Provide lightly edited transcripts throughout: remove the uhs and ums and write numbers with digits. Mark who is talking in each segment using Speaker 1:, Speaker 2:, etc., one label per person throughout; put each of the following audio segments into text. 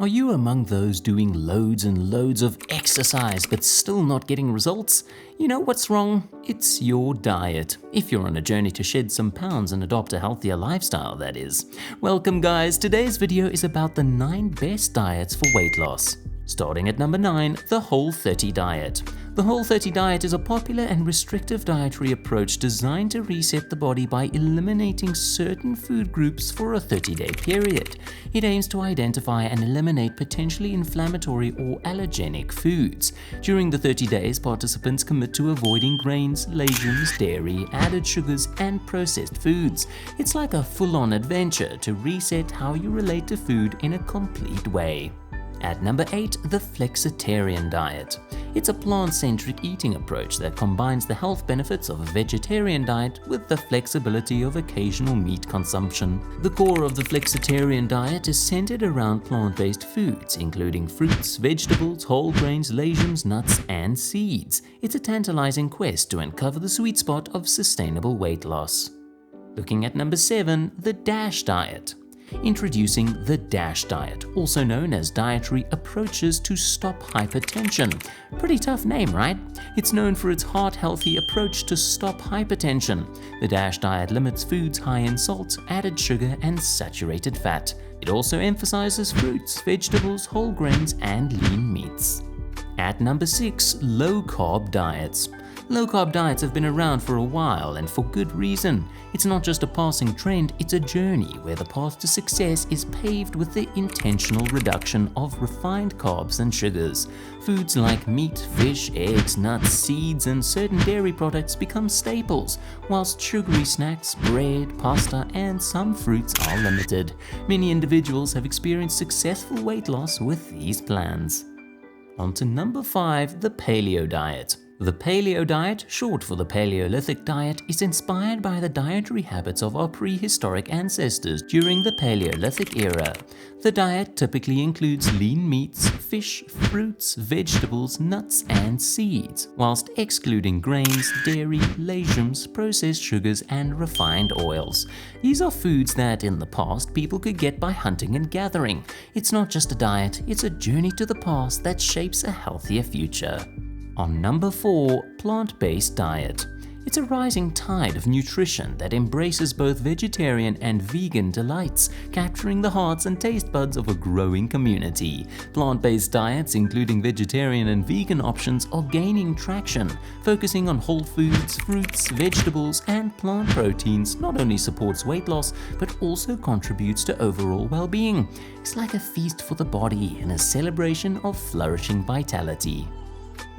Speaker 1: Are you among those doing loads and loads of exercise but still not getting results? You know what's wrong? It's your diet. If you're on a journey to shed some pounds and adopt a healthier lifestyle, that is. Welcome guys, today's video is about the 9 best diets for weight loss. Starting at number 9, the Whole30 diet. The Whole30 diet is a popular and restrictive dietary approach designed to reset the body by eliminating certain food groups for a 30-day period. It aims to identify and eliminate potentially inflammatory or allergenic foods. During the 30 days, participants commit to avoiding grains, legumes, dairy, added sugars, and processed foods. It's like a full-on adventure to reset how you relate to food in a complete way. At number 8, the Flexitarian diet. It's a plant-centric eating approach that combines the health benefits of a vegetarian diet with the flexibility of occasional meat consumption. The core of the Flexitarian diet is centered around plant-based foods, including fruits, vegetables, whole grains, legumes, nuts, and seeds. It's a tantalizing quest to uncover the sweet spot of sustainable weight loss. Looking at number 7, the DASH diet. Introducing the DASH diet, also known as Dietary Approaches to Stop Hypertension. Pretty tough name, right? It's known for its heart-healthy approach to stop hypertension. The DASH diet limits foods high in salt, added sugar, and saturated fat. It also emphasizes fruits, vegetables, whole grains, and lean meats. At number 6, low-carb diets. Low-carb diets have been around for a while, and for good reason. It's not just a passing trend, it's a journey where the path to success is paved with the intentional reduction of refined carbs and sugars. Foods like meat, fish, eggs, nuts, seeds, and certain dairy products become staples, whilst sugary snacks, bread, pasta, and some fruits are limited. Many individuals have experienced successful weight loss with these plans. On to number 5, the Paleo diet. The Paleo diet, short for the Paleolithic diet, is inspired by the dietary habits of our prehistoric ancestors during the Paleolithic era. The diet typically includes lean meats, fish, fruits, vegetables, nuts, and seeds, whilst excluding grains, dairy, legumes, processed sugars, and refined oils. These are foods that, in the past, people could get by hunting and gathering. It's not just a diet, it's a journey to the past that shapes a healthier future. On number 4, plant-based diet. It's a rising tide of nutrition that embraces both vegetarian and vegan delights, capturing the hearts and taste buds of a growing community. Plant-based diets, including vegetarian and vegan options, are gaining traction. Focusing on whole foods, fruits, vegetables, and plant proteins not only supports weight loss, but also contributes to overall well-being. It's like a feast for the body and a celebration of flourishing vitality.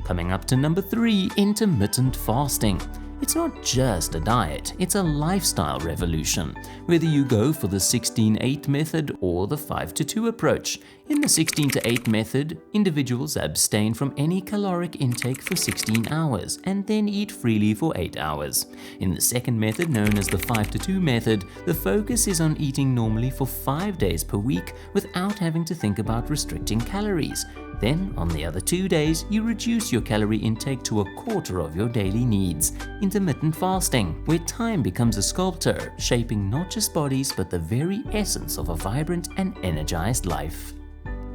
Speaker 1: Coming up to number 3, intermittent fasting. It's not just a diet, it's a lifestyle revolution. Whether you go for the 16-8 method or the 5-2 approach. In the 16-8 method, individuals abstain from any caloric intake for 16 hours and then eat freely for 8 hours. In the second method, known as the 5-2 method, the focus is on eating normally for 5 days per week without having to think about restricting calories. Then, on the other 2 days, you reduce your calorie intake to a quarter of your daily needs. Intermittent fasting, where time becomes a sculptor, shaping not just bodies but the very essence of a vibrant and energized life.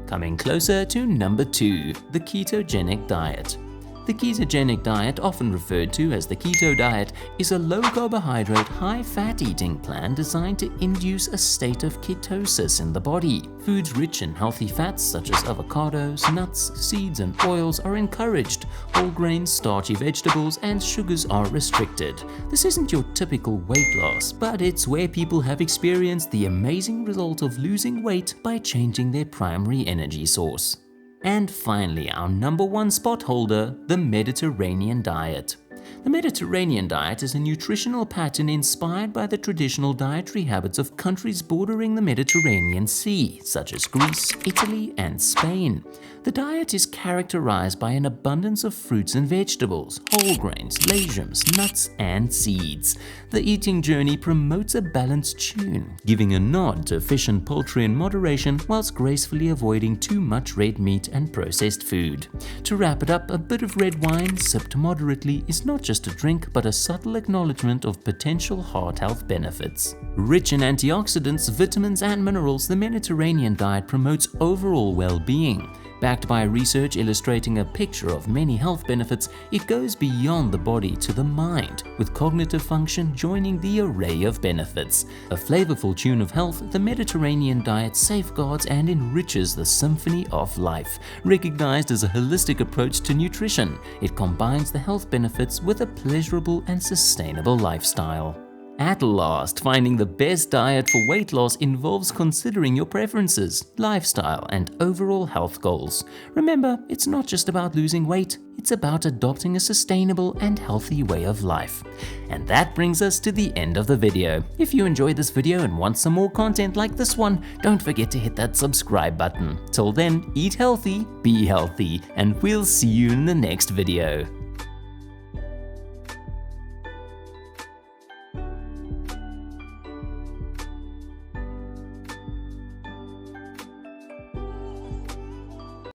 Speaker 1: Coming closer to number 2, the ketogenic diet. The ketogenic diet, often referred to as the keto diet, is a low-carbohydrate, high-fat eating plan designed to induce a state of ketosis in the body. Foods rich in healthy fats such as avocados, nuts, seeds, and oils are encouraged. Whole grains, starchy vegetables, and sugars are restricted. This isn't your typical weight loss, but it's where people have experienced the amazing result of losing weight by changing their primary energy source. And finally, our number 1 spot holder, the Mediterranean diet. The Mediterranean diet is a nutritional pattern inspired by the traditional dietary habits of countries bordering the Mediterranean Sea, such as Greece, Italy, and Spain. The diet is characterized by an abundance of fruits and vegetables, whole grains, legumes, nuts, and seeds. The eating journey promotes a balanced tune, giving a nod to fish and poultry in moderation whilst gracefully avoiding too much red meat and processed food. To wrap it up, a bit of red wine, sipped moderately, is not just a drink, but a subtle acknowledgement of potential heart health benefits. Rich in antioxidants, vitamins, and minerals, the Mediterranean diet promotes overall well-being. Backed by research illustrating a picture of many health benefits, it goes beyond the body to the mind, with cognitive function joining the array of benefits. A flavorful tune of health, the Mediterranean diet safeguards and enriches the symphony of life. Recognized as a holistic approach to nutrition, it combines the health benefits with a pleasurable and sustainable lifestyle. At last, finding the best diet for weight loss involves considering your preferences, lifestyle, and overall health goals. Remember, it's not just about losing weight, it's about adopting a sustainable and healthy way of life. And that brings us to the end of the video. If you enjoyed this video and want some more content like this one, don't forget to hit that subscribe button. Till then, eat healthy, be healthy, and we'll see you in the next video.